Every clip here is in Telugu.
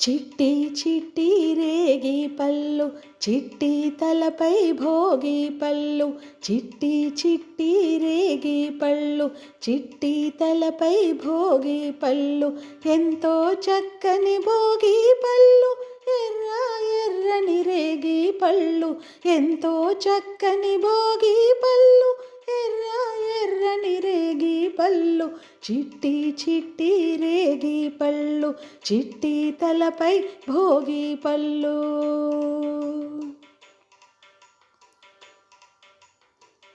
చిట్టి చిట్టి రేగి పళ్ళు, చిట్టి తలపై భోగి పళ్ళు. చిట్టి చిట్టి రేగి పళ్ళు, చిట్టి తలపై భోగి పళ్ళు. ఎంతో చక్కని భోగి పళ్ళు, ఎర్ర ఎర్రని రేగి పళ్ళు. ఎంతో చక్కని భోగి పళ్ళు, ఎర్ర ఎర్రని రేగి పళ్ళు. చిట్టి చిట్టి రేగి పళ్ళు, చిట్టి తలపై భోగి పళ్ళు.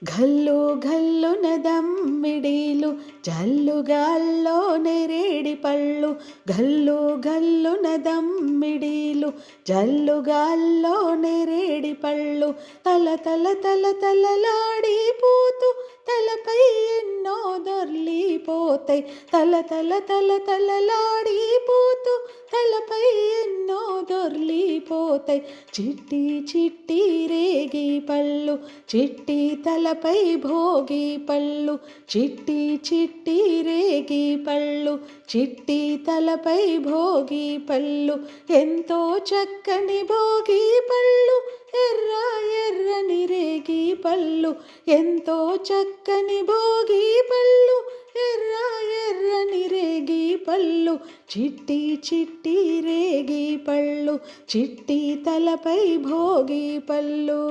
గల్లు గల్లున దమ్మిడీలు, జల్లుగాల్లో నెరేడి పళ్ళు. గల్లు గల్లున దమ్మిడీలు, జల్లుగాల్లో నెరేడి పళ్ళు. తల తల తల తలలాడిపోతూ తలపై ఎన్నో దొర్లిపోతాయి. తల తల తల తలలాడిపోతూ తలపై ఎన్నో దొర్లిపోతాయి. చిట్టి చిట్టి రేగి పళ్ళు, చిట్టి తలపై భోగి పళ్ళు. చిట్టి చిట్టి రేగి పళ్ళు, చిట్టి తలపై భోగి పళ్ళు. ఎంతో చక్కని భోగి పళ్ళు, ఎర్ర ఎర్రని రేగి పళ్ళు. ఎంతో చక్కని భోగి పళ్ళు, ఎర్ర ఎర్రని రేగి పళ్ళు. చిట్టి చిట్టి రేగి పళ్ళు, చిట్టి తలపై భోగి పళ్ళు.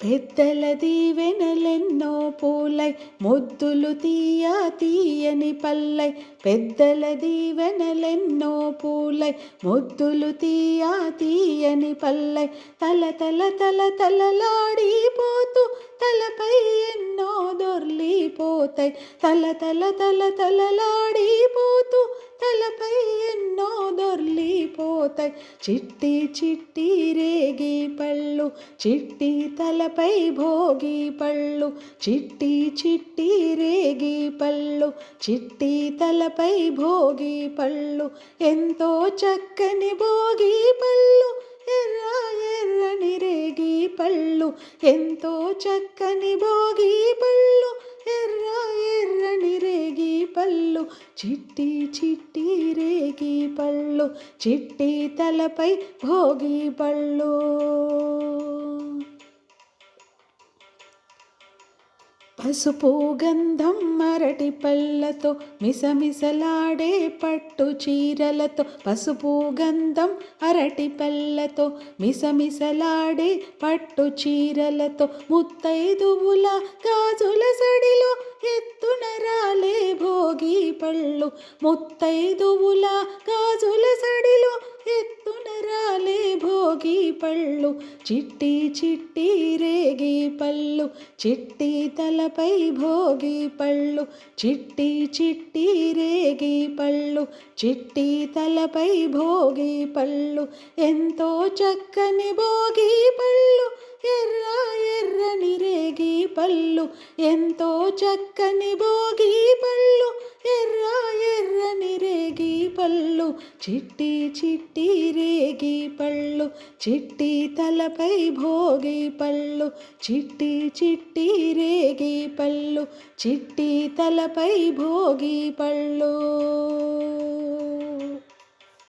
పెద్దల దీవెనలెన్నో పూలై, ముద్దులు తీయ తీయని పల్లై. పెద్దల దీవెనలెన్నో పూలై, ముద్దులు తీయ తీయని పల్లై. తల తల తల తలలాడిపోతూ తలపై ఎన్నో దొర్లిపోతాయి. తల తల తల తలలాడిపోతూ తలపై ఎన్నో దొర్లిపోతాయి. చిట్టి చిట్టి రేగి పళ్ళు, చిట్టి తలపై భోగి పళ్ళు. చిట్టి చిట్టి రేగి పళ్ళు, చిట్టి తలపై భోగి పళ్ళు. ఎంతో చక్కని భోగి పళ్ళు, ఎర్ర ఎర్రని రేగి పళ్ళు. ఎంతో చక్కని భోగి పళ్ళు, ఎర్ర ఎర్రని రేగి పళ్ళు. చిట్టి చిట్టి రేగి పళ్ళు, చిట్టి తలపై భోగి పళ్ళు. పసుపు గంధం అరటి పళ్ళతో, మిసమిసలాడే పట్టు చీరలతో. పసుపు గంధం అరటి పళ్ళతో, మిసమిసలాడే పట్టు చీరలతో. ముత్తైదువుల గాజుల సడిలో ఎత్తున రాలే భోగి పళ్ళు. ముత్తైదువుల గాజుల సడిలో ఎత్తున రాలే భోగి పళ్ళు. చిట్టి చిట్టి రేగి పళ్ళు, చిట్టి తలపై భోగి పళ్ళు. చిట్టి చిట్టి రేగి పళ్ళు, చిట్టి తలపై భోగి పళ్ళు. ఎంతో చక్కని భోగి పళ్ళు, ఎర్ర ఎర్రని రేగి పళ్ళు. ఎంతో చక్కని భోగి పళ్ళు, ఎర్ర ఎర్రని రేగి పళ్ళు. చిట్టి చిట్టి రేగి పళ్ళు, చిట్టి తలపై భోగి పళ్ళు. చిట్టి చిట్టి రేగి పళ్ళు, చిట్టి తలపై భోగి పళ్ళు.